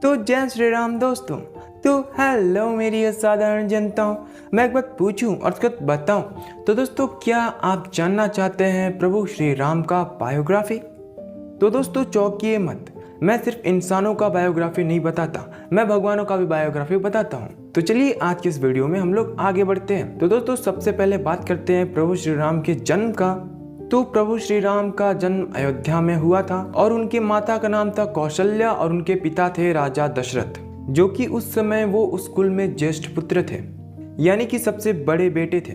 तो जय श्री राम दोस्तों। तो हेलो मेरी असाधारण जनताओं, मैं एक बात पूछूं और उसके बाद बताऊं। तो दोस्तों, क्या आप जानना चाहते हैं प्रभु श्री राम का बायोग्राफी? तो दोस्तों चौंकिए मत, मैं सिर्फ इंसानों का बायोग्राफी नहीं बताता, मैं भगवानों का भी बायोग्राफी बताता हूँ। तो चलिए आज के इस वीडियो में हम लोग आगे बढ़ते हैं। तो दोस्तों सबसे पहले बात करते हैं प्रभु श्री राम के जन्म का। तो प्रभु श्री राम का जन्म अयोध्या में हुआ था और उनके माता का नाम था कौशल्या और उनके पिता थे राजा दशरथ, जो कि उस समय वो उस कुल में ज्येष्ठ पुत्र थे, यानी कि सबसे बड़े बेटे थे।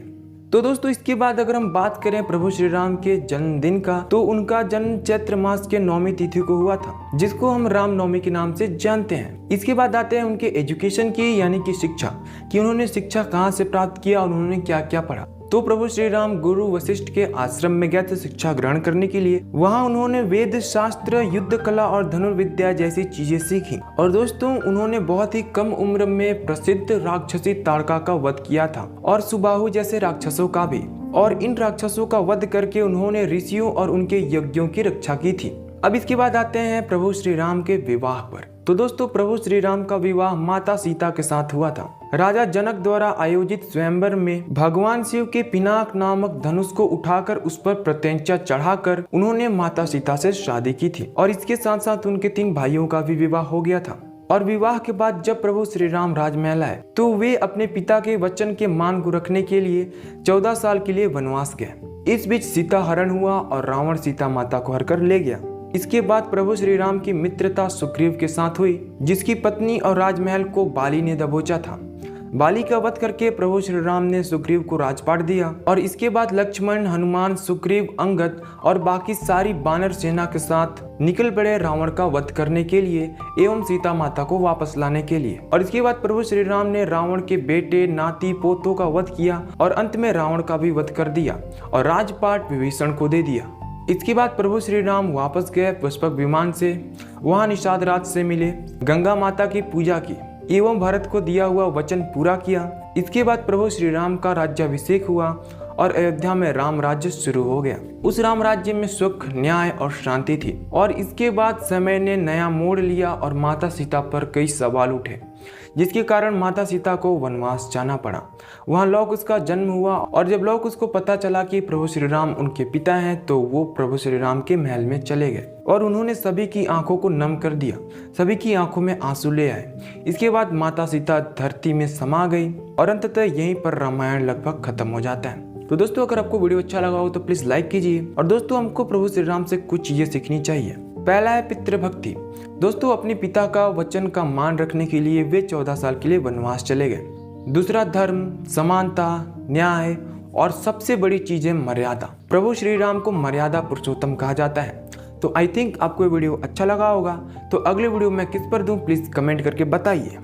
तो दोस्तों इसके बाद अगर हम बात करें प्रभु श्री राम के जन्मदिन का, तो उनका जन्म चैत्र मास के 9वीं तिथि को हुआ था, जिसको हम रामनवमी के नाम से जानते हैं। इसके बाद आते हैं उनके एजुकेशन की, यानी कि शिक्षा, कि उन्होंने शिक्षा कहाँ से प्राप्त किया और उन्होंने क्या क्या पढ़ा। तो प्रभु श्री राम गुरु वशिष्ठ के आश्रम में गए थे शिक्षा ग्रहण करने के लिए। वहाँ उन्होंने वेद शास्त्र, युद्ध कला और धनुर्विद्या जैसी चीजें सीखी। और दोस्तों उन्होंने बहुत ही कम उम्र में प्रसिद्ध राक्षसी ताड़का का वध किया था और सुबाहु जैसे राक्षसों का भी। और इन राक्षसों का वध करके उन्होंने ऋषियों और उनके यज्ञों की रक्षा की थी। अब इसके बाद आते हैं प्रभु श्री राम के विवाह पर। तो दोस्तों प्रभु श्री राम का विवाह माता सीता के साथ हुआ था। राजा जनक द्वारा आयोजित स्वयंवर में भगवान शिव के पिनाक नामक धनुष को उठाकर उस पर प्रत्यंचा चढ़ाकर उन्होंने माता सीता से शादी की थी। और इसके साथ साथ उनके 3 भाइयों का भी विवाह हो गया था। और विवाह के बाद जब प्रभु श्री राम राजमहल आए, तो वे अपने पिता के वचन के मान को रखने के लिए 14 साल के लिए वनवास गए। इस बीच सीता हरण हुआ और रावण सीता माता को हर कर ले गया। इसके बाद प्रभु श्री राम की मित्रता सुग्रीव के साथ हुई, जिसकी पत्नी और राजमहल को बाली ने दबोचा था। बाली का वध करके प्रभु श्री राम ने सुग्रीव को राजपाट दिया। और इसके बाद लक्ष्मण, हनुमान, सुग्रीव, अंगद और बाकी सारी बानर सेना के साथ निकल पड़े रावण का वध करने के लिए एवं सीता माता को वापस लाने के लिए। और इसके बाद प्रभु श्री राम ने रावण के बेटे, नाती, पोतों का वध किया और अंत में रावण का भी वध कर दिया और राजपाट विभीषण को दे दिया। इसके बाद प्रभु श्री राम वापस गए पुष्पक विमान से। वहां निषाद राज से मिले, गंगा माता की पूजा की एवं भरत को दिया हुआ वचन पूरा किया। इसके बाद प्रभु श्री राम का राज्याभिषेक हुआ और अयोध्या में राम राज्य शुरू हो गया। उस राम राज्य में सुख, न्याय और शांति थी। और इसके बाद समय ने नया मोड़ लिया और माता सीता पर कई सवाल उठे, जिसके कारण माता सीता को वनवास जाना पड़ा। वहाँ लौ कुश का जन्म हुआ और जब लौ कुश को पता चला कि प्रभु श्री राम उनके पिता हैं, तो वो प्रभु श्री राम के महल में चले गए और उन्होंने सभी की आंखों को नम कर दिया, सभी की आंखों में आंसू ले आए। इसके बाद माता सीता धरती में समा गई और अंततः यहीं पर रामायण लगभग खत्म हो जाता है। तो दोस्तों अगर आपको वीडियो अच्छा लगा हो तो प्लीज लाइक कीजिए। और दोस्तों हमको प्रभु श्री राम से कुछ चीजें सीखनी चाहिए। पहला है पितृभक्ति। दोस्तों अपने पिता का वचन का मान रखने के लिए वे 14 साल के लिए वनवास चले गए। दूसरा धर्म, समानता, न्याय और सबसे बड़ी चीज है मर्यादा। प्रभु श्री राम को मर्यादा पुरुषोत्तम कहा जाता है। तो आई थिंक आपको ये वीडियो अच्छा लगा होगा। तो अगले वीडियो में किस पर दूं प्लीज कमेंट करके बताइए।